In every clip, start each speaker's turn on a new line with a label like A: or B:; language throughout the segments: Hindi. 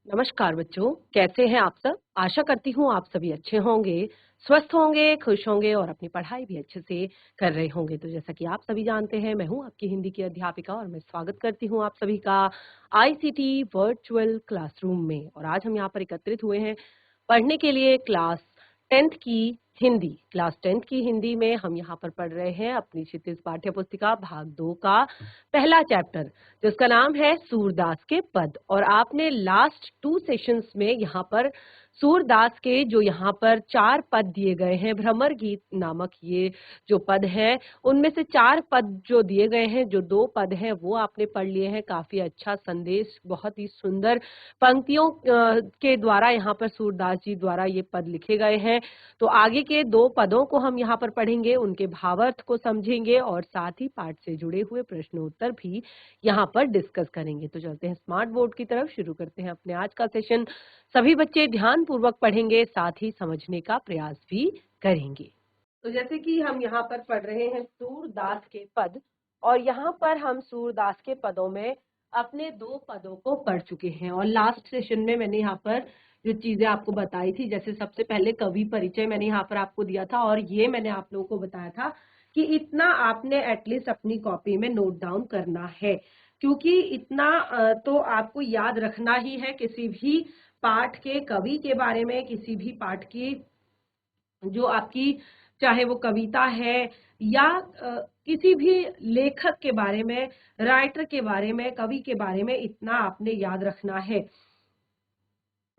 A: नमस्कार बच्चों, कैसे हैं आप सब? आशा करती हूँ आप सभी अच्छे होंगे, स्वस्थ होंगे, खुश होंगे और अपनी पढ़ाई भी अच्छे से कर रहे होंगे। तो जैसा कि आप सभी जानते हैं, मैं हूँ आपकी हिंदी की अध्यापिका और मैं स्वागत करती हूँ आप सभी का आईसीटी वर्चुअल क्लासरूम में। और आज हम यहाँ पर एकत्रित हुए हैं पढ़ने के लिए क्लास 10th की हिंदी। क्लास 10th की हिंदी में हम यहाँ पर पढ़ रहे हैं अपनी क्षितिज पाठ्य पुस्तिका भाग 2 का पहला चैप्टर, जिसका नाम है सूरदास के पद। और आपने लास्ट 2 सेशंस में यहाँ पर सूरदास के जो यहाँ पर 4 पद दिए गए हैं, भ्रमर गीत नामक ये जो पद है, उनमें से 4 पद जो दिए गए हैं, जो 2 पद हैं वो आपने पढ़ लिए हैं। काफी अच्छा संदेश, बहुत ही सुंदर पंक्तियों के द्वारा यहाँ पर सूरदास जी द्वारा ये पद लिखे गए हैं। तो आगे के 2 पदों को हम यहाँ पर पढ़ेंगे, उनके भावार्थ को समझेंगे और साथ ही पाठ से जुड़े हुए प्रश्न उत्तर भी यहाँ पर डिस्कस करेंगे। तो चलते हैं स्मार्ट बोर्ड की तरफ, शुरू करते हैं अपने आज का सेशन। सभी बच्चे ध्यान पूर्वक पढ़ेंगे, साथ ही समझने का प्रयास भी करेंगे। तो जैसे कि हम यहाँ पर पढ़ रहे हैं सूरदास के पद, और यहाँ पर हम सूरदास के पदों में अपने 2 पदों को पढ़ चुके हैं। और लास्ट सेशन में मैंने यहाँ पर जो चीजें आपको बताई थी, जैसे सबसे पहले कवि परिचय मैंने यहाँ पर आपको दिया था, और ये मैंने आप लोगों को बताया था कि इतना आपने एटलीस्ट अपनी कॉपी में नोट डाउन करना है, क्योंकि इतना तो आपको याद रखना ही है किसी भी पाठ के कवि के बारे में, किसी भी पाठ की जो आपकी चाहे वो कविता है या किसी भी लेखक के बारे में, राइटर के बारे में, कवि के बारे में, इतना आपने याद रखना है।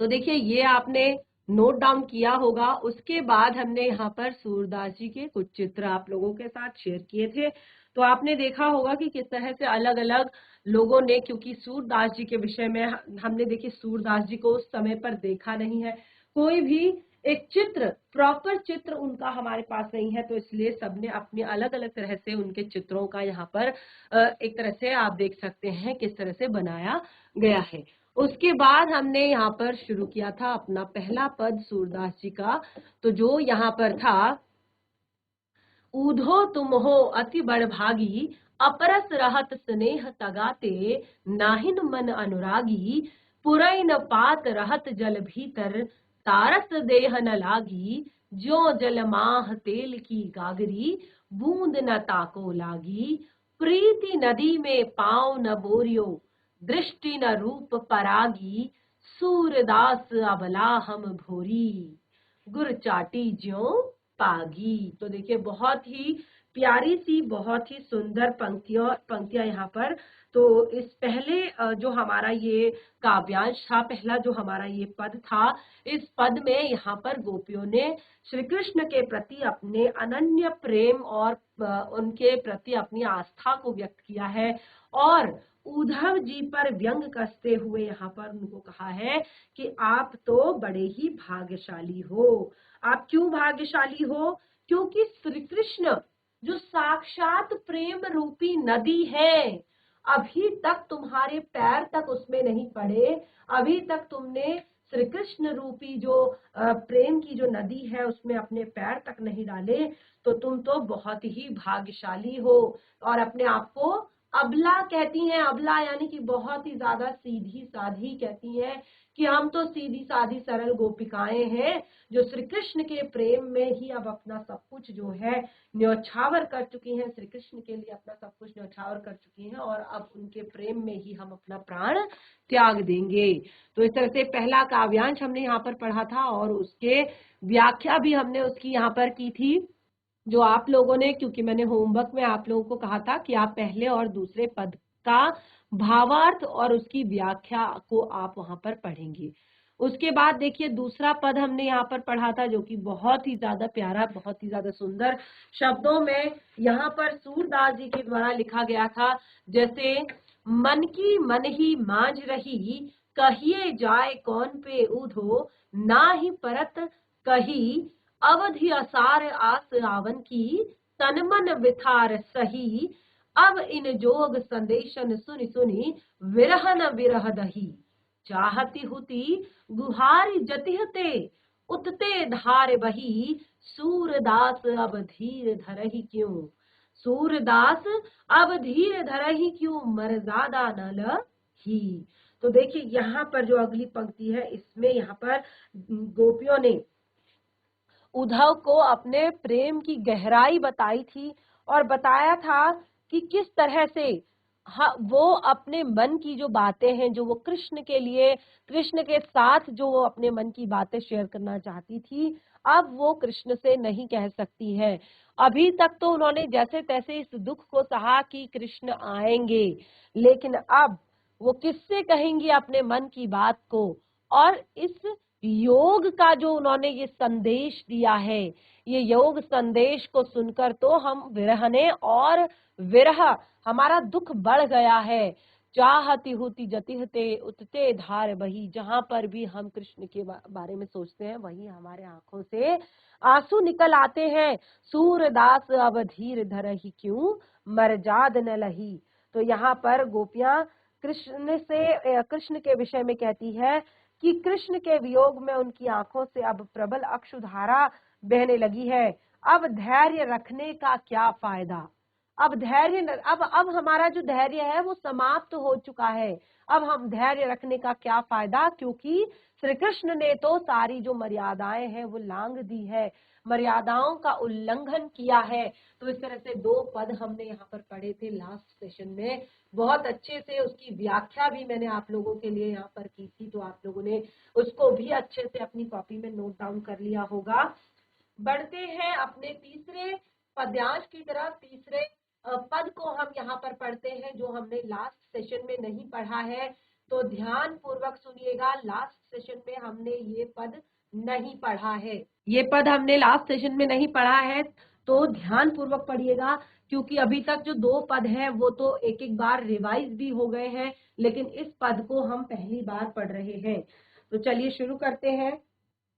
A: तो देखिए, ये आपने नोट डाउन किया होगा। उसके बाद हमने यहाँ पर सूरदास जी के कुछ चित्र आप लोगों के साथ शेयर किए थे। तो आपने देखा होगा कि किस तरह से अलग अलग लोगों ने, क्योंकि सूरदास जी के विषय में हमने देखिए सूरदास जी को उस समय पर देखा नहीं है, कोई भी एक चित्र, प्रॉपर चित्र उनका हमारे पास नहीं है, तो इसलिए सबने अपने अलग अलग तरह से उनके चित्रों का यहाँ पर एक तरह से आप देख सकते हैं किस तरह से बनाया गया है। उसके बाद हमने यहाँ पर शुरू किया था अपना पहला पद सूरदास जी का, तो जो यहाँ पर था, ऊधो तुम हो अति बड़भागी, अपरस रहत स्नेह तगाते, नाहिन मन अनुरागी, पुरई न पात रहत जल भीतर, तारस देह न लागी, ज्यो जल माह तेल की गागरी, बूंद न ताको लागी, प्रीति नदी में पाँव न बोरियो, दृष्टि न रूप परागी, सूरदास अबला हम भोरी, गुर चाटी ज्यों पागी। तो देखिए, बहुत ही प्यारी सी, बहुत ही सुंदर पंक्तियां यहाँ पर। तो इस पहले जो हमारा ये काव्यांश था, पहला जो हमारा ये पद था, इस पद में यहाँ पर गोपियों ने श्री कृष्ण के प्रति अपने अनन्य प्रेम और उनके प्रति अपनी आस्था को व्यक्त किया है। और उद्धव जी पर व्यंग कसते हुए यहाँ पर उनको कहा है कि आप तो बड़े ही भाग्यशाली हो। आप क्यों भाग्यशाली हो? क्योंकि श्री कृष्ण जो साक्षात प्रेम रूपी नदी है, अभी तक तुम्हारे पैर तक उसमें नहीं पड़े, अभी तक तुमने श्री कृष्ण रूपी जो प्रेम की जो नदी है उसमें अपने पैर तक नहीं डाले, तो तुम तो बहुत ही भाग्यशाली हो। और अपने आप को अबला कहती हैं। अबला यानी कि बहुत ही ज्यादा सीधी साधी कहती हैं कि हम तो सीधी साधी सरल गोपिकाएं हैं, जो श्री कृष्ण के प्रेम में ही अब अपना सब कुछ जो है न्यौछावर कर चुकी हैं, श्री कृष्ण के लिए अपना सब कुछ न्यौछावर कर चुकी हैं, और अब उनके प्रेम में ही हम अपना प्राण त्याग देंगे। तो इस तरह से पहला काव्यांश हमने यहाँ पर पढ़ा था, और उसके व्याख्या भी हमने उसकी यहाँ पर की थी, जो आप लोगों ने, क्योंकि मैंने होमवर्क में आप लोगों को कहा था कि आप पहले और दूसरे पद का भावार्थ और उसकी व्याख्या को आप वहां पर पढ़ेंगे। उसके बाद देखिए, दूसरा पद हमने यहाँ पर पढ़ा था, जो कि बहुत ही ज्यादा प्यारा, बहुत ही ज्यादा सुंदर शब्दों में यहाँ पर सूरदास जी के द्वारा लिखा गया था। जैसे, मन की मन ही मांझ रही, कहिए जाए कौन पे ऊधो, ना ही परत कही, अवधि असार आस आवन की, तन मन विथार सही, अब इन जोग संदेशन सुनि सुनि, विरह न विरह दही, चाहती हुती गुहारी जतिहते, उतते धार बही, सूरदास अब धीर धरहि क्यों, सूरदास अब धीर धरहि क्यों, मर्यादा न ही। तो देखिए यहाँ पर जो अगली पंक्ति है, इसमें यहाँ पर गोपियों ने उद्धव को अपने प्रेम की गहराई बताई थी और बताया था कि किस तरह से वो अपने मन की जो बातें हैं, जो वो कृष्ण के लिए, कृष्ण के साथ जो वो अपने मन की बातें शेयर करना चाहती थी, अब वो कृष्ण से नहीं कह सकती है। अभी तक तो उन्होंने जैसे तैसे इस दुख को सहा कि कृष्ण आएंगे, लेकिन अब वो किससे कहेंगी अपने मन की बात को। और इस योग का जो उन्होंने ये संदेश दिया है, ये योग संदेश को सुनकर तो हम विरहने और विरह, हमारा दुख बढ़ गया है। चाहती होती जतिहते उतते धार बही, जहां पर भी हम कृष्ण के बारे में सोचते हैं वहीं हमारे आंखों से आंसू निकल आते हैं। सूरदास अब धीर धरहि क्यों, मरजाद न लही। तो यहाँ पर गोपियां कृष्ण के विषय में कहती है कि कृष्ण के वियोग में उनकी आंखों से अब प्रबल अश्रुधारा बहने लगी है। अब धैर्य रखने का क्या फायदा। अब हमारा जो धैर्य है वो समाप्त हो चुका है। अब हम धैर्य रखने का क्या फायदा, क्योंकि श्री कृष्ण ने तो सारी जो मर्यादाएं हैं वो लांघ दी है, मर्यादाओं का उल्लंघन किया है। तो इस तरह से 2 पद हमने यहाँ पर पढ़े थे लास्ट सेशन में, बहुत अच्छे से उसकी व्याख्या भी मैंने आप लोगों के लिए यहाँ पर की थी, तो आप लोगों ने उसको भी अच्छे से अपनी कॉपी में नोट डाउन कर लिया होगा। बढ़ते हैं अपने तीसरे पद्यांश की तरफ। तीसरे पद को हम यहाँ पर पढ़ते हैं, जो हमने लास्ट सेशन में नहीं पढ़ा है, तो ध्यान पूर्वक सुनिएगा। लास्ट सेशन में हमने ये पद नहीं पढ़ा है, ये पद हमने लास्ट सेशन में नहीं पढ़ा है, तो ध्यान पूर्वक पढ़िएगा, क्योंकि अभी तक जो 2 पद हैं वो तो एक एक बार रिवाइज भी हो गए हैं, लेकिन इस पद को हम पहली बार पढ़ रहे हैं। तो चलिए शुरू करते हैं।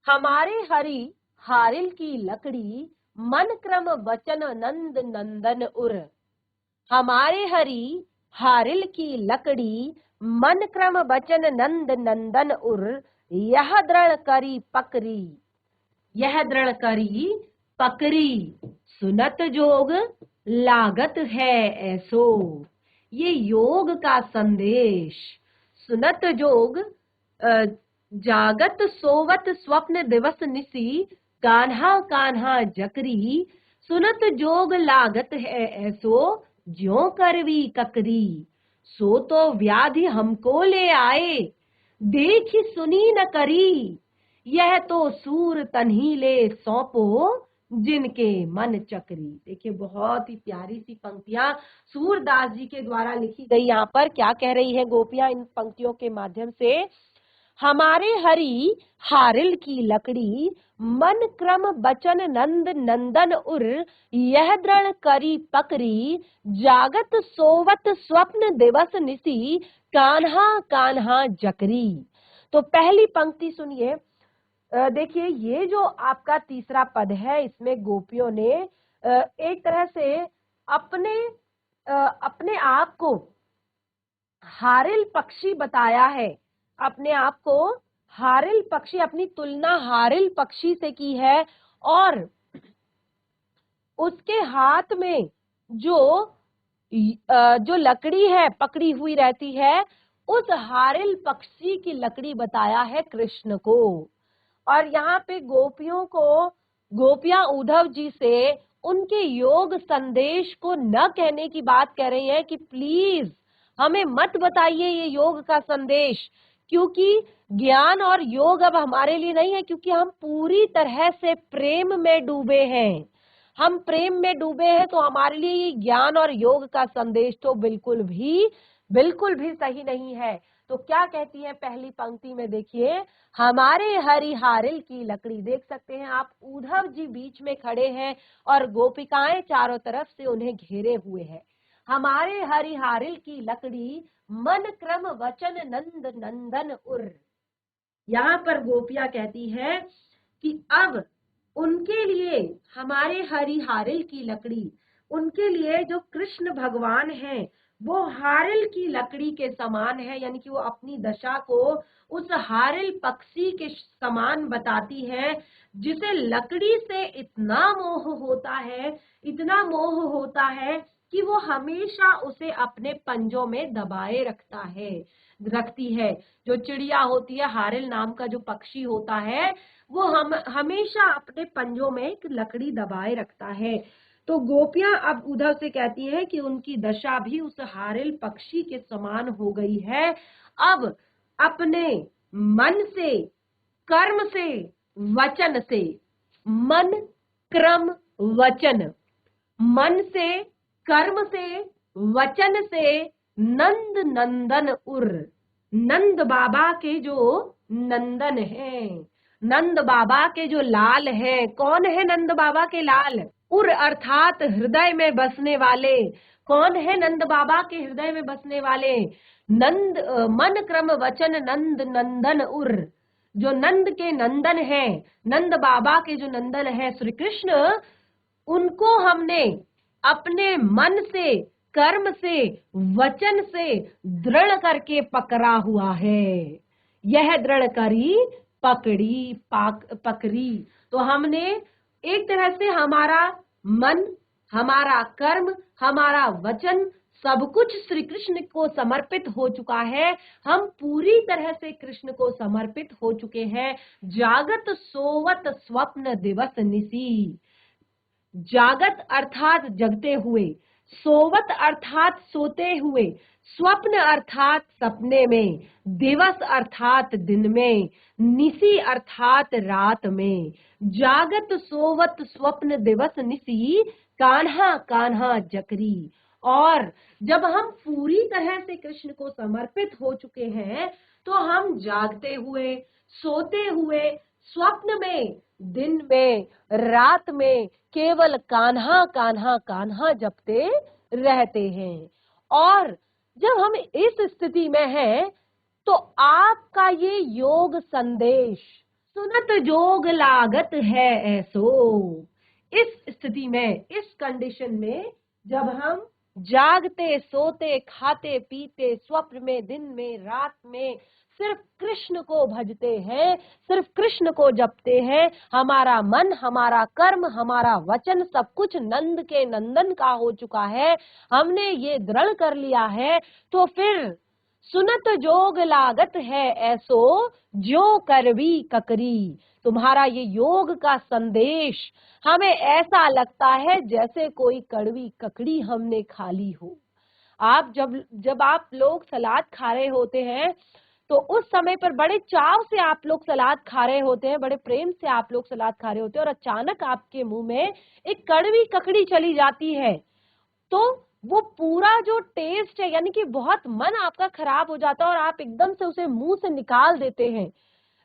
A: हमारे हरि हारिल की लकड़ी, मन क्रम वचन नंद नंदन उर। हमारे हरि हारिल की लकड़ी, मन क्रम वचन नंद नंदन उर। यह दृढ़ करी पकरी, यह दृढ़ करी पकरी, सुनत जोग लागत है ऐसो। ये योग का संदेश। सुनत जोग जागत सोवत स्वप्न दिवस निसी, कान्हा कान्हा जकरी। सुनत जोग लागत है ऐसो, ज्यों करवी ककरी। सो तो व्याधि हमको ले आए, देखी सुनी न करी। यह तो सूर तन्ही ले सौंपो, जिनके मन चक्री। देखिए बहुत ही प्यारी सी पंक्तियां सूरदास जी के द्वारा लिखी गई। यहाँ पर क्या कह रही है गोपियां इन पंक्तियों के माध्यम से। हमारे हरि हारिल की लकड़ी, मन क्रम बचन नंद नंदन उर। यह दृढ़ करी पकरी, जागत सोवत स्वप्न दिवस निसी, कान्हा कान्हा जकरी। तो पहली पंक्ति सुनिए। देखिए ये जो आपका तीसरा पद है, इसमें गोपियों ने एक तरह से अपने आप को हारिल पक्षी बताया है। अपने आप को हारिल पक्षी, अपनी तुलना हारिल पक्षी से की है, और उसके हाथ में जो लकड़ी है पकड़ी हुई रहती है, उस हारिल पक्षी की लकड़ी बताया है कृष्ण को। और यहाँ पे गोपियां उद्धव जी से उनके योग संदेश को न कहने की बात कह रही हैं कि प्लीज हमें मत बताइए ये योग का संदेश, क्योंकि ज्ञान और योग अब हमारे लिए नहीं है, क्योंकि हम पूरी तरह से प्रेम में डूबे हैं। हम प्रेम में डूबे हैं, तो हमारे लिए ये ज्ञान और योग का संदेश तो बिल्कुल भी सही नहीं है। तो क्या कहती है पहली पंक्ति में, देखिए हमारे हरि हारिल की लकड़ी। देख सकते हैं आप, उद्धव जी बीच में खड़े हैं और गोपिकाएं चारों तरफ से उन्हें घेरे हुए हैं। हमारे हरि हारिल की लकड़ी, मन क्रम वचन नंद नंदन उर। यहाँ पर गोपियां कहती है कि अब उनके लिए, हमारे हरि हारिल की लकड़ी, उनके लिए जो कृष्ण भगवान हैं वो हारिल की लकड़ी के समान है, यानी कि वो अपनी दशा को उस हारिल पक्षी के समान बताती है, जिसे लकड़ी से इतना मोह होता है, इतना मोह होता है कि वो हमेशा उसे अपने पंजों में दबाए रखती है। जो चिड़िया होती है, हारिल नाम का जो पक्षी होता है, वो हम हमेशा अपने पंजों में एक लकड़ी दबाए रखता है। तो गोपियां अब उधर से कहती हैं कि उनकी दशा भी उस हारिल पक्षी के समान हो गई है। अब अपने मन से, कर्म से, वचन से, मन, क्रम, वचन, मन से, कर्म से, वचन से नंद नंदन उर, नंद बाबा के जो नंदन हैं, नंद बाबा के जो लाल हैं, कौन है नंद बाबा के लाल? उर अर्थात हृदय में बसने वाले। कौन है नंद बाबा के हृदय में बसने वाले? नंद, मन, क्रम, वचन, नंद नंदन उर। जो नंद के नंदन है, नंद बाबा के जो नंदन है श्री कृष्ण, उनको हमने अपने मन से, कर्म से, वचन से दृढ़ करके पकड़ा हुआ है। यह दृढ़ करी पकड़ी। तो हमने एक तरह से हमारा मन, हमारा कर्म, हमारा वचन सब कुछ श्री कृष्ण को समर्पित हो चुका है। हम पूरी तरह से कृष्ण को समर्पित हो चुके हैं। जागत सोवत स्वप्न दिवस निसी। जागत अर्थात जगते हुए, सोवत अर्थात सोते हुए, स्वप्न अर्थात सपने में, दिवस अर्थात दिन में, निसी अर्थात रात में। जागत सोवत स्वप्न दिवस निसी, कान्हा कान्हा जकरी। और जब हम पूरी तरह से कृष्ण को समर्पित हो चुके हैं, तो हम जागते हुए, सोते हुए, स्वप्न में, दिन में, रात में केवल कान्हा कान्हा कान्हा जपते रहते हैं। और जब हम इस स्थिति में हैं, तो आपका ये योग संदेश सुनत जोग लागत है ऐसो। इस स्थिति में, इस कंडीशन में, जब हम जागते, सोते, खाते, पीते, स्वप्न में, दिन में, रात में सिर्फ कृष्ण को भजते हैं, सिर्फ कृष्ण को जपते हैं, हमारा मन, हमारा कर्म, हमारा वचन सब कुछ नंद के नंदन का हो चुका है, हमने ये दृढ़ कर लिया है, तो फिर सुनत जोग लागत है ऐसो, जो करवी ककरी। तुम्हारा ये योग का संदेश हमें ऐसा लगता है जैसे कोई कड़वी ककड़ी हमने खा ली हो। आप जब आप लोग सलाद खा रहे होते हैं, तो उस समय पर बड़े चाव से आप लोग सलाद खा रहे होते हैं, बड़े प्रेम से आप लोग सलाद खा रहे होते हैं, और अचानक आपके मुंह में एक कड़वी ककड़ी चली जाती है, तो वो पूरा जो टेस्ट है, यानी कि बहुत मन आपका खराब हो जाता है और आप एकदम से उसे मुंह से निकाल देते हैं।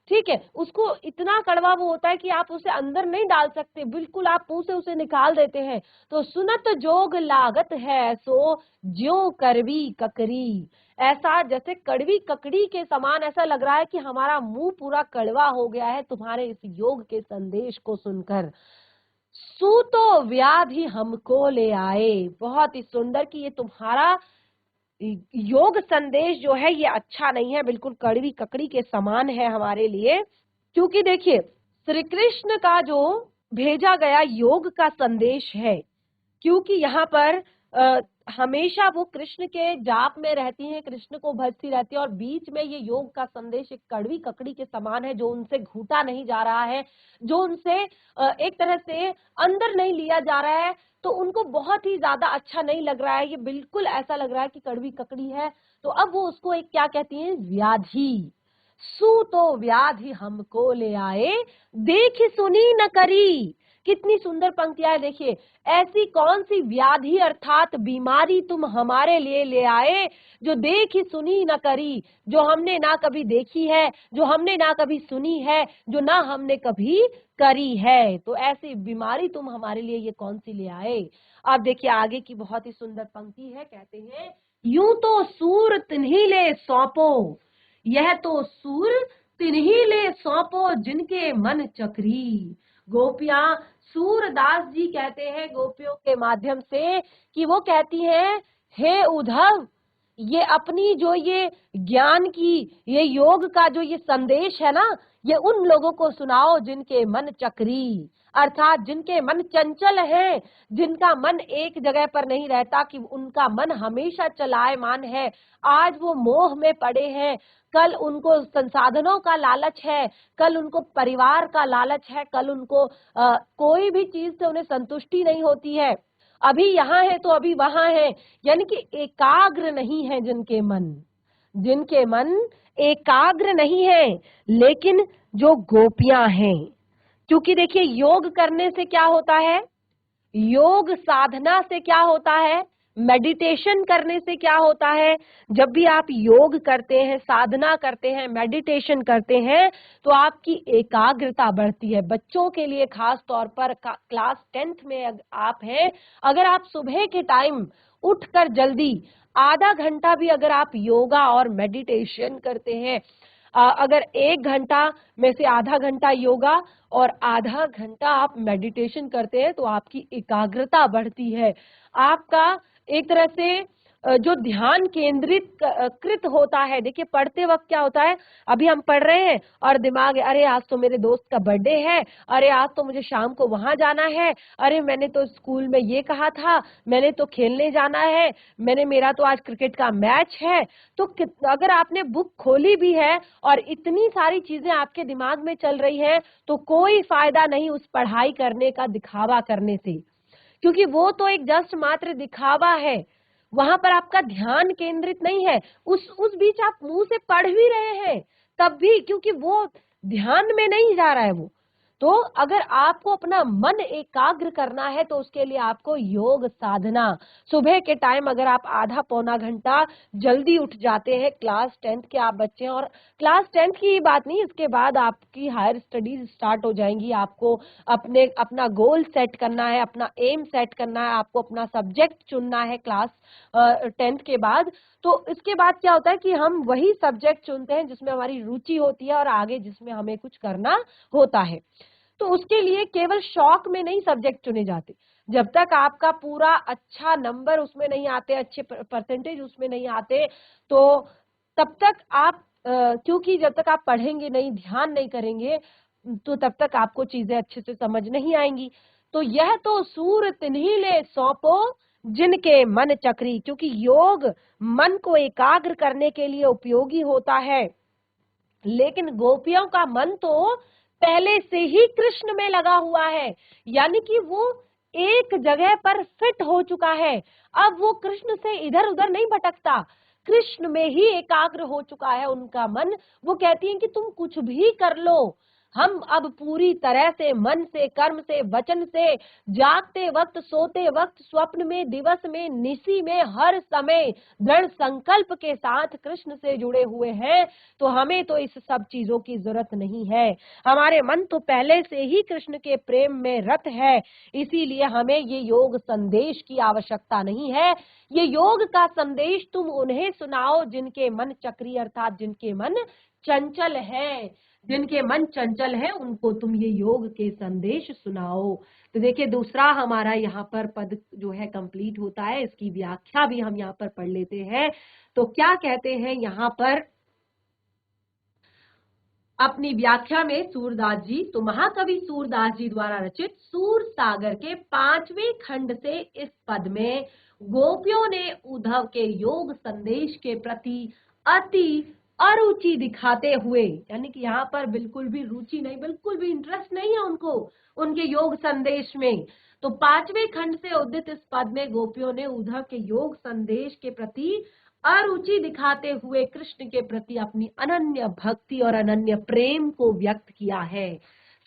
A: ठीक है, उसको इतना कड़वा वो होता है कि आप उसे अंदर नहीं डाल सकते, बिल्कुल आप मुंह से उसे निकाल देते हैं। तो सुनत जोग लागत है सो, ज्यों करवी ककरी। ऐसा जैसे कड़वी ककड़ी के समान ऐसा लग रहा है कि हमारा मुंह पूरा कड़वा हो गया है तुम्हारे इस योग के संदेश को सुनकर। सूतो व्याधि हमको ले आए। बहुत ही सुंदर कि ये तुम्हारा योग संदेश जो है ये अच्छा नहीं है, बिल्कुल कड़वी ककड़ी के समान है हमारे लिए। क्योंकि देखिए, श्री कृष्ण का जो भेजा गया योग का संदेश है, क्योंकि यहाँ पर हमेशा वो कृष्ण के जाप में रहती हैं, कृष्ण को भजती रहती है, और बीच में ये योग का संदेश एक कड़वी ककड़ी के समान है, जो उनसे घूटा नहीं जा रहा है, जो उनसे एक तरह से अंदर नहीं लिया जा रहा है, तो उनको बहुत ही ज्यादा अच्छा नहीं लग रहा है। ये बिल्कुल ऐसा लग रहा है कि कड़वी ककड़ी है। तो अब वो उसको एक क्या कहती हैं, व्याधि। सू तो व्याधि हमको ले आए, देखी सुनी न करी। कितनी सुंदर पंक्तियां है, देखिए। ऐसी कौन सी व्याधि अर्थात बीमारी तुम हमारे लिए ले आए, जो देखी सुनी न करी, जो हमने ना कभी देखी है, जो हमने ना कभी सुनी है, जो ना हमने कभी करी है। तो ऐसी बीमारी तुम हमारे लिए ये कौन सी ले आए। अब देखिए आगे की बहुत ही सुंदर पंक्ति है, कहते हैं, यूं तो सूर तिन्ही ले सौंपो, यह तो सूर तिन्ही ले सौंपो, जिनके मन चक्री। गोपियां, सूरदास जी कहते हैं गोपियों के माध्यम से कि वो कहती हैं, हे उद्धव, ये अपनी जो ये ज्ञान की, ये योग का जो ये संदेश है ना, ये उन लोगों को सुनाओ जिनके मन चक्री। अर्थात जिनके मन चंचल हैं, जिनका मन एक जगह पर नहीं रहता, कि उनका मन हमेशा चलायमान है। आज वो मोह में पड़े हैं, कल उनको संसाधनों का लालच है, कल उनको परिवार का लालच है, कल उनको कोई भी चीज से उन्हें संतुष्टि नहीं होती है। अभी यहाँ है तो अभी वहां है, यानी कि एकाग्र नहीं है जिनके मन एकाग्र नहीं है। लेकिन जो गोपियां हैं, क्योंकि देखिए योग करने से क्या होता है, योग साधना से क्या होता है, मेडिटेशन करने से क्या होता है। जब भी आप योग करते हैं, साधना करते हैं, मेडिटेशन करते हैं, तो आपकी एकाग्रता बढ़ती है। बच्चों के लिए खास तौर पर क्लास 10th में आप हैं, अगर आप सुबह के टाइम उठकर जल्दी आधा घंटा भी अगर आप योगा और मेडिटेशन करते हैं, अगर 1 घंटा में से आधा घंटा योगा और आधा घंटा आप मेडिटेशन करते हैं, तो आपकी एकाग्रता बढ़ती है। आपका एक तरह से जो ध्यान केंद्रित कृत होता है। देखिए पढ़ते वक्त क्या होता है, अभी हम पढ़ रहे हैं और दिमाग, अरे आज तो मेरे दोस्त का बर्थडे है, अरे आज तो मुझे शाम को वहां जाना है, अरे मैंने तो स्कूल में ये कहा था, मैंने तो खेलने जाना है, मेरा तो आज क्रिकेट का मैच है। तो अगर आपने बुक खोली भी है और इतनी सारी चीजें आपके दिमाग में चल रही है, तो कोई फायदा नहीं उस पढ़ाई करने का, दिखावा करने से, क्योंकि वो तो एक जस्ट मात्र दिखावा है, वहां पर आपका ध्यान केंद्रित नहीं है। उस बीच आप मुंह से पढ़ भी रहे हैं तब भी, क्योंकि वो ध्यान में नहीं जा रहा है वो। तो अगर आपको अपना मन एकाग्र करना है, तो उसके लिए आपको योग साधना, सुबह के टाइम अगर आप आधा पौना घंटा जल्दी उठ जाते हैं, क्लास 10th के आप बच्चे हैं, और क्लास 10th की ही बात नहीं, इसके बाद आपकी हायर स्टडीज स्टार्ट हो जाएंगी। आपको अपना गोल सेट करना है, अपना एम सेट करना है, आपको अपना सब्जेक्ट चुनना है क्लास 10th के बाद। तो इसके बाद क्या होता है कि हम वही सब्जेक्ट चुनते हैं जिसमें हमारी रुचि होती है और आगे जिसमें हमें कुछ करना होता है। तो उसके लिए केवल शौक में नहीं सब्जेक्ट चुने जाते। जब तक आपका पूरा अच्छा नंबर उसमें नहीं आते, अच्छे परसेंटेज उसमें नहीं आते, तो तब तक आप क्योंकि जब तक आप पढ़ेंगे नहीं, ध्यान नहीं करेंगे, तो तब तक आपको चीजें अच्छे से समझ नहीं आएंगी। तो यह तो सूर तिन्हीं ले सौंपो जिनके मन चक्री, क्योंकि योग मन को एकाग्र करने के लिए उपयोगी होता है। लेकिन गोपियों का मन तो पहले से ही कृष्ण में लगा हुआ है, यानी कि वो एक जगह पर फिट हो चुका है। अब वो कृष्ण से इधर उधर नहीं भटकता, कृष्ण में ही एकाग्र हो चुका है उनका मन। वो कहती हैं कि तुम कुछ भी कर लो, हम अब पूरी तरह से मन से, कर्म से, वचन से, जागते वक्त, सोते वक्त, स्वप्न में, दिवस में, निशी में, हर समय दृढ़ संकल्प के साथ कृष्ण से जुड़े हुए हैं। तो हमें तो इस सब चीजों की जरूरत नहीं है, हमारे मन तो पहले से ही कृष्ण के प्रेम में रत है। इसीलिए हमें ये योग संदेश की आवश्यकता नहीं है। ये योग का संदेश तुम उन्हें सुनाओ जिनके मन चक्री, अर्थात जिनके मन चंचल है। जिनके मन चंचल है उनको तुम ये योग के संदेश सुनाओ। तो देखिए दूसरा हमारा यहाँ पर पद जो है कंप्लीट होता है, इसकी व्याख्या भी हम यहाँ पर पढ़ लेते हैं। तो क्या कहते हैं यहाँ पर अपनी व्याख्या में सूरदास जी, तो महाकवि सूरदास जी द्वारा रचित सूर सागर के 5वें खंड से इस पद में गोपियों ने उद्धव के योग संदेश के प्रति अति अरुचि दिखाते हुए, यानी कि यहाँ पर बिल्कुल भी रुचि नहीं, बिल्कुल भी इंटरेस्ट नहीं है उनको उनके योग संदेश में। तो 5वें खंड से उद्धित इस पद में गोपियों ने उद्धव के योग संदेश के प्रति अरुचि दिखाते हुए कृष्ण के प्रति अपनी अनन्य भक्ति और अनन्य प्रेम को व्यक्त किया है।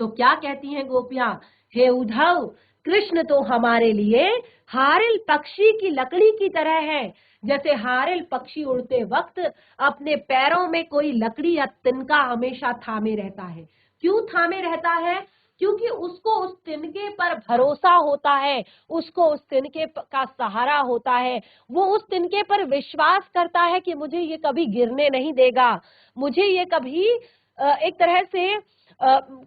A: तो क्या कहती हैं गोपियां, हे उद्धव, कृष्ण तो हमारे लिए हारिल पक्षी की लकड़ी की तरह है। जैसे हारिल पक्षी उड़ते वक्त अपने पैरों में कोई लकड़ी या तिनका हमेशा थामे रहता है। क्यों थामे रहता है? क्योंकि उसको उस तिनके पर भरोसा होता है, उसको उस तिनके का सहारा होता है। वो उस तिनके पर विश्वास करता है कि मुझे ये कभी गिरने नहीं देगा, मुझे ये कभी एक तरह से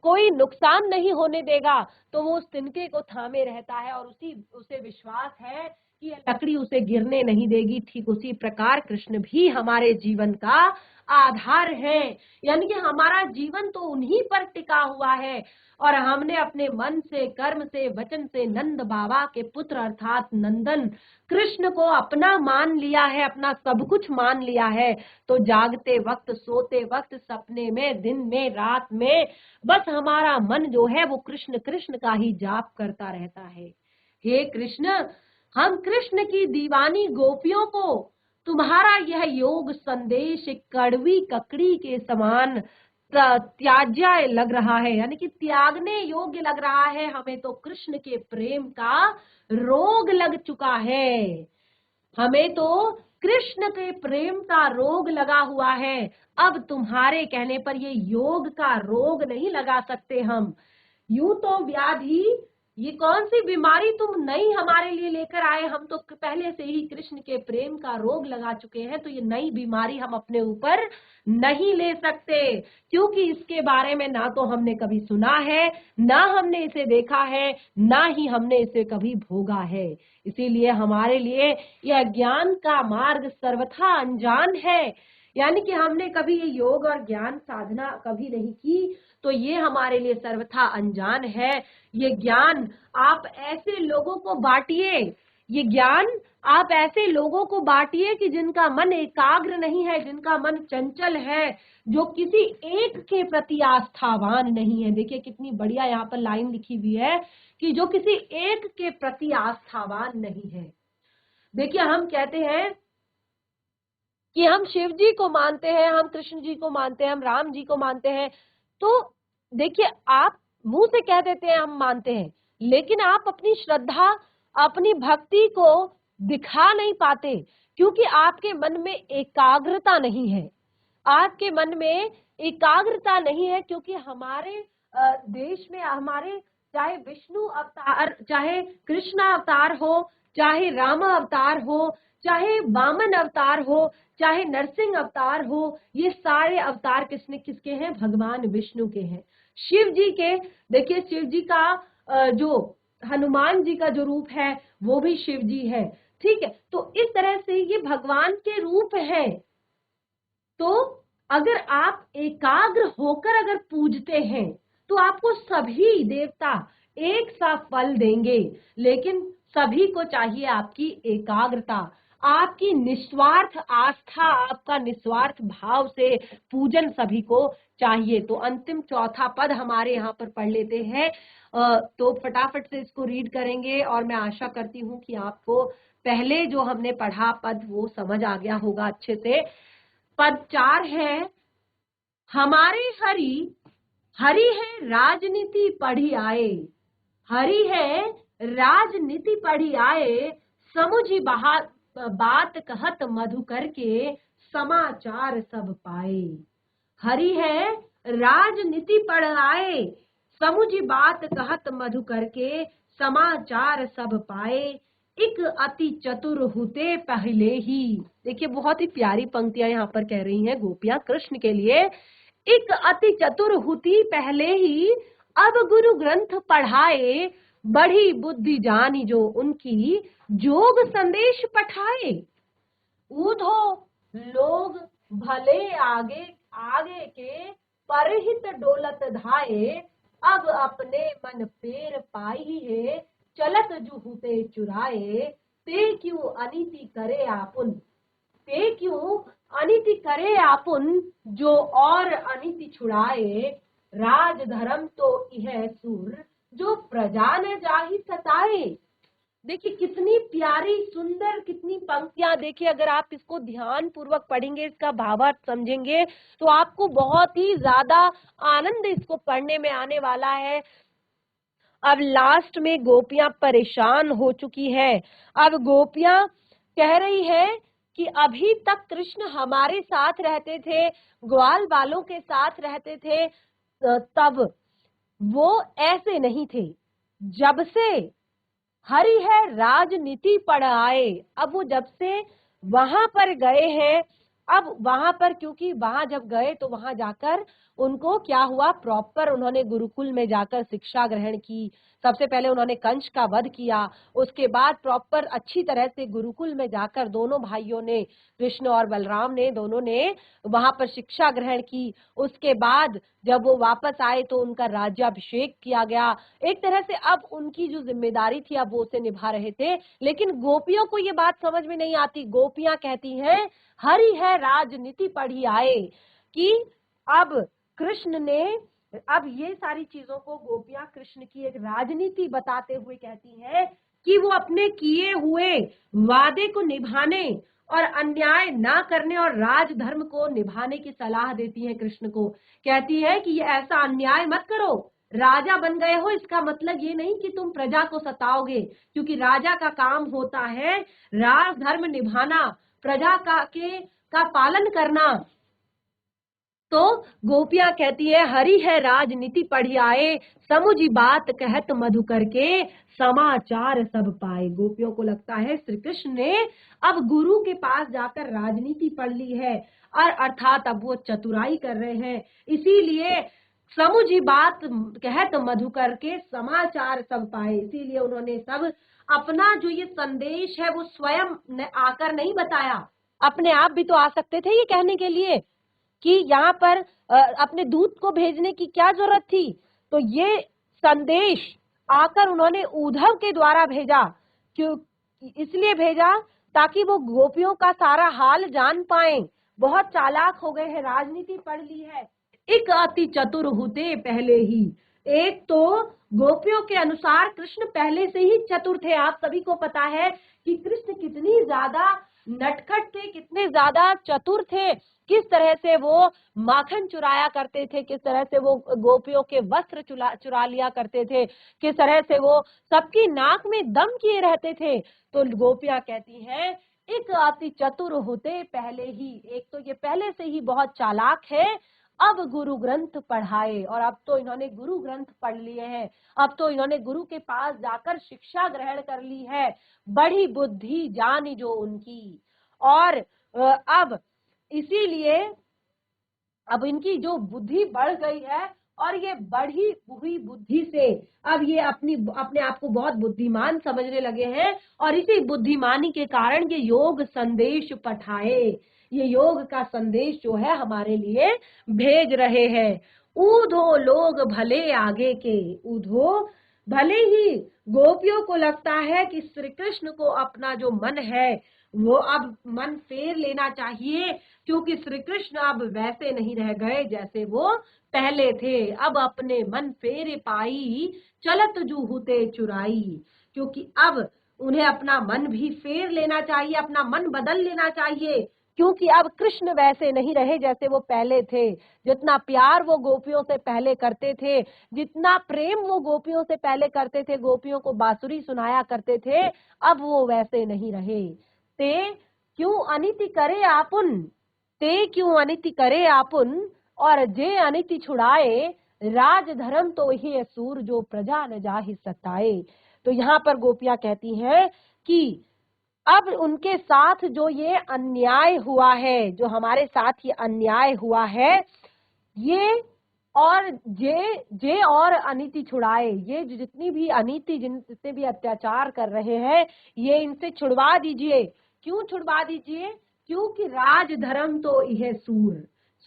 A: कोई नुकसान नहीं होने देगा। तो वो उस तिनके को थामे रहता है और उसे विश्वास है कि ये लकड़ी उसे गिरने नहीं देगी। ठीक उसी प्रकार कृष्ण भी हमारे जीवन का आधार है, यानी कि हमारा जीवन तो उन्हीं पर टिका हुआ है। और हमने अपने मन से, कर्म से, वचन से नंद बाबा के पुत्र अर्थात नंदन कृष्ण को अपना मान लिया है, अपना सब कुछ मान लिया है। तो जागते वक्त, सोते वक्त, सपने में, दिन में, रात में, बस हमारा मन जो है वो कृष्ण कृष्ण का ही जाप करता रहता है। हे कृष्ण, हम कृष्ण की दीवानी गोपियों को तुम्हारा यह योग संदेश कड़वी ककड़ी के समान त्याज्य लग रहा है, यानी कि त्यागने योग्य लग रहा है। हमें तो कृष्ण के प्रेम का रोग लग चुका है, हमें तो कृष्ण के प्रेम का रोग लगा हुआ है। अब तुम्हारे कहने पर ये योग का रोग नहीं लगा सकते हम। यूं तो व्याधि, ये कौन सी बीमारी तुम नई हमारे लिए लेकर आए? हम तो पहले से ही कृष्ण के प्रेम का रोग लगा चुके हैं, तो ये नई बीमारी हम अपने ऊपर नहीं ले सकते, क्योंकि इसके बारे में ना तो हमने कभी सुना है, ना हमने इसे देखा है, ना ही हमने इसे कभी भोगा है। इसीलिए हमारे लिए यह ज्ञान का मार्ग सर्वथा अनजान है, यानी कि हमने कभी ये योग और ज्ञान साधना कभी नहीं की, तो ये हमारे लिए सर्वथा अनजान है। ये ज्ञान आप ऐसे लोगों को बांटिए, ये ज्ञान आप ऐसे लोगों को बांटिए कि जिनका मन एकाग्र नहीं है, जिनका मन चंचल है, जो किसी एक के प्रति आस्थावान नहीं है। देखिए कितनी बढ़िया यहाँ पर लाइन लिखी हुई है कि जो किसी एक के प्रति आस्थावान नहीं है। देखिए हम कहते हैं कि हम शिव जी को मानते हैं, हम कृष्ण जी को मानते हैं, हम राम जी को मानते हैं, तो देखिए आप मुंह से कह देते हैं हम मानते हैं, लेकिन आप अपनी श्रद्धा, अपनी भक्ति को दिखा नहीं पाते, क्योंकि आपके मन में एकाग्रता नहीं है। आपके मन में एकाग्रता नहीं है, क्योंकि हमारे देश में हमारे चाहे विष्णु अवतार, चाहे कृष्ण अवतार हो, चाहे राम अवतार हो, चाहे वामन अवतार हो, चाहे नरसिंह अवतार हो, ये सारे अवतार किसके हैं? भगवान विष्णु के हैं। शिव जी के, देखिए शिव जी का जो हनुमान जी का जो रूप है वो भी शिव जी है, ठीक है। तो इस तरह से ये भगवान के रूप है। तो अगर आप एकाग्र होकर अगर पूजते हैं तो आपको सभी देवता एक सा फल देंगे, लेकिन सभी को चाहिए आपकी एकाग्रता, आपकी निस्वार्थ आस्था, आपका निस्वार्थ भाव से पूजन सभी को चाहिए। तो अंतिम चौथा पद हमारे यहाँ पर पढ़ लेते हैं, तो फटाफट से इसको रीड करेंगे और मैं आशा करती हूँ कि आपको पहले जो हमने पढ़ा पद वो समझ आ गया होगा अच्छे से। पद 4 है, हमारे हरि, हरि है राजनीति पढ़ी आए, हरि है राजनीति पढ़ी आए, समुझी बात कहत मधुकर के समाचार सब पाए। हरि है राजनीति पढ़ आए, समुझी बात कहत मधुकर के समाचार सब पाए, एक अति चतुर हुते पहले ही। देखिए बहुत ही प्यारी पंक्तियां यहाँ पर कह रही हैं गोपियां कृष्ण के लिए। एक अति चतुर हुती पहले ही, अब गुरु ग्रंथ पढ़ाए, बड़ी बुद्धि जानी जो उनकी, जोग संदेश पठाए। ऊधो लोग भले आगे आगे के, परहित डोलत धाये, अब अपने मन फेर पाई है, चलत जुहुते चुराए, ते क्यों अनीति करे आपुन, ते क्यों अनीति करे आपुन, जो और अनीति छुड़ाए, राज धर्म तो यह सुर, जो प्रजा ने जाहि सताए। देखिए कितनी प्यारी सुंदर कितनी पंक्तियां, देखिए अगर आप इसको ध्यान पूर्वक पढ़ेंगे, इसका भावार्थ समझेंगे, तो आपको बहुत ही ज्यादा आनंद इसको पढ़ने में आने वाला है। अब लास्ट में गोपियां परेशान हो चुकी है। अब गोपियां कह रही है कि अभी तक कृष्ण हमारे साथ रहते थे, ग्वाल वालों के साथ रहते थे, तब वो ऐसे नहीं थे। जब से हरि है राजनीति पढ़ आए, अब वो जब से वहां पर गए हैं अब वहां पर, क्योंकि वहां जब गए तो वहां जाकर उनको क्या हुआ, प्रॉपर उन्होंने गुरुकुल में जाकर शिक्षा ग्रहण की। सबसे पहले उन्होंने कंस का वध किया, उसके बाद प्रॉपर अच्छी तरह से गुरुकुल में जाकर दोनों भाइयों ने, कृष्ण और बलराम ने, दोनों ने वहां पर शिक्षा ग्रहण की। उसके बाद जब वो वापस आए तो उनका राज्याभिषेक किया गया। एक तरह से अब उनकी जो जिम्मेदारी थी अब वो उसे निभा रहे थे। लेकिन गोपियों को ये बात समझ में नहीं आती। गोपियां कहती हैं हरि है राजनीति पढ़ी आए, कि अब कृष्ण ने, अब ये सारी चीजों को गोपियां कृष्ण की एक राजनीति बताते हुए कहती हैं कि वो अपने किए हुए वादे को निभाने और अन्याय ना करने और राजधर्म को निभाने की सलाह देती है कृष्ण को। कहती है कि ये ऐसा अन्याय मत करो, राजा बन गए हो इसका मतलब ये नहीं कि तुम प्रजा को सताओगे, क्योंकि राजा का काम होता है राजधर्म निभाना, प्रजा का पालन करना। तो गोपियां कहती है हरि है राजनीति पढ़ी आए, समुझी बात कहत मधुकर के, समाचार सब पाए। गोपियों को लगता है श्री कृष्ण ने अब गुरु के पास जाकर राजनीति पढ़ ली है, और अर्थात अब वो चतुराई कर रहे हैं, इसीलिए समुझी बात कहत मधुकर के, समाचार सब पाए। इसीलिए उन्होंने सब अपना जो ये संदेश है वो स्वयं आकर नहीं बताया, अपने आप भी तो आ सकते थे ये कहने के लिए कि यहाँ पर अपने दूत को भेजने की क्या जरूरत थी। तो ये संदेश आकर उन्होंने उद्धव के द्वारा भेजा, क्यों, इसलिए भेजा ताकि वो गोपियों का सारा हाल जान पाए। बहुत चालाक हो गए हैं, राजनीति पढ़ ली है। एक अति चतुर होते पहले ही, एक तो गोपियों के अनुसार कृष्ण पहले से ही चतुर थे। आप सभी को पता है कि कृष्ण कितनी ज्यादा नटखट थे, कितने ज्यादा चतुर थे, किस तरह से वो माखन चुराया करते थे, किस तरह से वो गोपियों के वस्त्र चुरा लिया करते थे, किस तरह से वो सबकी नाक में दम किए रहते थे। तो गोपियां कहती हैं एक अति चतुर होते पहले ही, एक तो ये पहले से ही बहुत चालाक है, अब गुरु ग्रंथ पढ़ाए। और अब तो इन्होंने गुरु ग्रंथ पढ़ लिए हैं, अब तो इन्होंने गुरु के पास जाकर शिक्षा ग्रहण कर ली है, बड़ी बुद्धि जानी जो उनकी। और अब इसीलिए अब इनकी जो बुद्धि बढ़ गई है, और ये बढ़ी हुई बुद्धि से अब ये अपने आप को बहुत बुद्धिमान समझने लगे हैं, और इसी बुद्धिमानी के कारण ये योग संदेश पठाए, ये योग का संदेश जो है हमारे लिए भेज रहे हैं। ऊधो लोग भले आगे के, ऊधो भले ही गोपियों को लगता है कि श्री कृष्ण को अपना जो मन है वो अब मन फेर लेना चाहिए, क्योंकि श्री कृष्ण अब वैसे नहीं रह गए जैसे वो पहले थे। अब अपने मन फेरे पाई, चलत जूहुते चुराई, क्योंकि अब उन्हें अपना मन भी फेर लेना चाहिए, अपना मन बदल लेना चाहिए, क्योंकि अब कृष्ण वैसे नहीं रहे जैसे वो पहले थे। जितना प्यार वो गोपियों से पहले करते थे, जितना प्रेम वो गोपियों से पहले करते थे, गोपियों को बांसुरी सुनाया करते थे, अब वो वैसे नहीं रहे। ते क्यों अनिति करे आपुन, ते क्यों अनिति करे आपुन, और जे अनिति छुड़ाए, राज धर्म तो ही सूर जो प्रजा न जाहि सताए। तो यहाँ पर गोपियां कहती हैं कि अब उनके साथ जो ये अन्याय हुआ है, जो हमारे साथ ये अन्याय हुआ है, ये और जे और अनीति छुड़ाए, ये जितनी भी अनीति, जितने भी अत्याचार कर रहे हैं, ये इनसे छुड़वा दीजिए। क्यों छुड़वा दीजिए? क्योंकि राजधर्म तो यह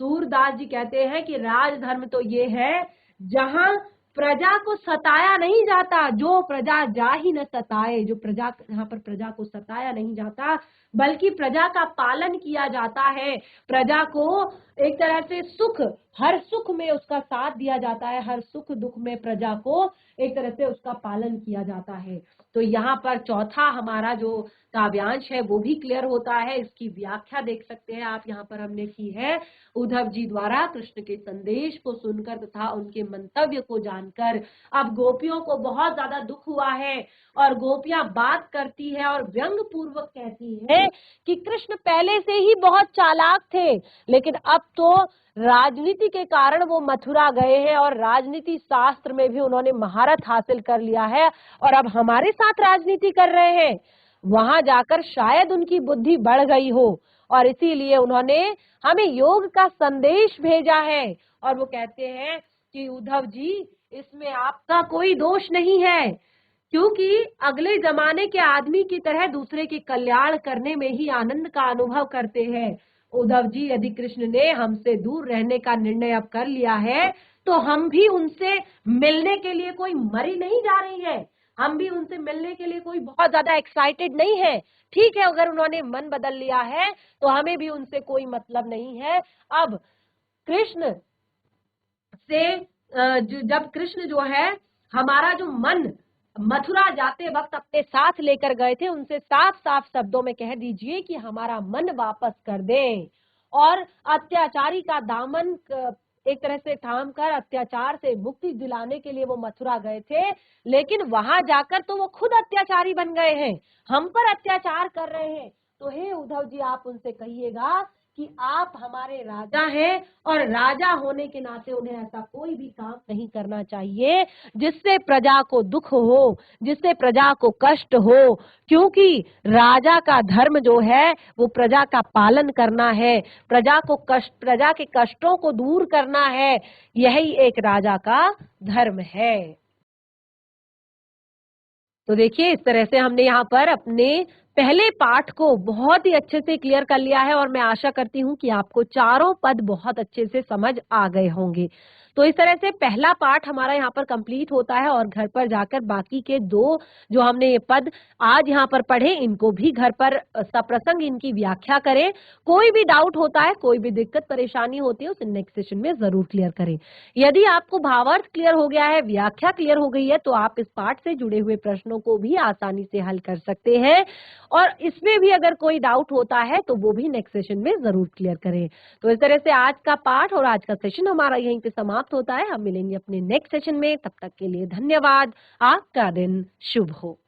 A: सूरदास जी कहते हैं कि राजधर्म तो ये है जहां प्रजा को सताया नहीं जाता, जो प्रजा जा ही न सताए, जो प्रजा, यहाँ पर प्रजा को सताया नहीं जाता बल्कि प्रजा का पालन किया जाता है, प्रजा को एक तरह से सुख, हर सुख में उसका साथ दिया जाता है, हर सुख दुख में प्रजा को एक तरह से उसका पालन किया जाता है। तो यहाँ पर चौथा हमारा जो काव्यांश है वो भी क्लियर होता है। इसकी व्याख्या देख सकते हैं आप, यहाँ पर हमने की है उद्धव जी द्वारा कृष्ण के संदेश को सुनकर तथा उनके मंतव्य को जानकर अब गोपियों को बहुत ज्यादा दुख हुआ है, और गोपियां बात करती है और व्यंग पूर्वक कहती है कि कृष्ण पहले से ही बहुत चालाक थे, लेकिन अब तो राजनीति के कारण वो मथुरा गए हैं और राजनीति शास्त्र में भी उन्होंने महारत हासिल कर लिया है, और अब हमारे साथ राजनीति कर रहे हैं। वहां जाकर शायद उनकी बुद्धि बढ़ गई हो, और इसीलिए उन्होंने हमें योग का संदेश भेजा है। और वो कहते हैं कि उद्धव जी, इसमें आपका कोई दोष नहीं है, क्योंकि अगले जमाने के आदमी की तरह दूसरे के कल्याण करने में ही आनंद का अनुभव करते हैं। उद्धव जी, यदि कृष्ण ने हमसे दूर रहने का निर्णय अब कर लिया है, तो हम भी उनसे मिलने के लिए कोई मरी नहीं जा रही है, हम भी उनसे मिलने के लिए कोई बहुत ज्यादा एक्साइटेड नहीं है। ठीक है, अगर उन्होंने मन बदल लिया है तो हमें भी उनसे कोई मतलब नहीं है। अब कृष्ण से जब कृष्ण जो है हमारा जो मन मथुरा जाते वक्त अपने साथ लेकर गए थे, उनसे साफ साफ शब्दों में कह दीजिए कि हमारा मन वापस कर दें। और अत्याचारी का दामन एक तरह से थाम कर अत्याचार से मुक्ति दिलाने के लिए वो मथुरा गए थे, लेकिन वहां जाकर तो वो खुद अत्याचारी बन गए हैं, हम पर अत्याचार कर रहे हैं। तो हे उद्धव जी, आप उनसे कहिएगा कि आप हमारे राजा हैं, और राजा होने के नाते उन्हें ऐसा कोई भी काम नहीं करना चाहिए जिससे प्रजा को दुख हो, जिससे प्रजा को कष्ट हो, क्योंकि राजा का धर्म जो है वो प्रजा का पालन करना है, प्रजा के कष्टों को दूर करना है, यही एक राजा का धर्म है। तो देखिए, इस तरह से हमने यहाँ पर अपने पहले पाठ को बहुत ही अच्छे से क्लियर कर लिया है, और मैं आशा करती हूँ कि आपको चारों पद बहुत अच्छे से समझ आ गए होंगे। तो इस तरह से पहला पाठ हमारा यहाँ पर कंप्लीट होता है, और घर पर जाकर बाकी के दो जो हमने ये पद आज यहाँ पर पढ़े, इनको भी घर पर सप्रसंग इनकी व्याख्या करें। कोई भी डाउट होता है, कोई भी दिक्कत परेशानी होती है, उसे नेक्स्ट सेशन में जरूर क्लियर करें। यदि आपको भावार्थ क्लियर हो गया है, व्याख्या क्लियर हो गई है, तो आप इस पाठ से जुड़े हुए प्रश्नों को भी आसानी से हल कर सकते हैं, और इसमें भी अगर कोई डाउट होता है तो वो भी नेक्स्ट सेशन में जरूर क्लियर करें। तो इस तरह से आज का पाठ और आज का सेशन हमारा यहीं पे समाप्त होता है। हम मिलेंगे अपने नेक्स्ट सेशन में, तब तक के लिए धन्यवाद। आपका दिन शुभ हो।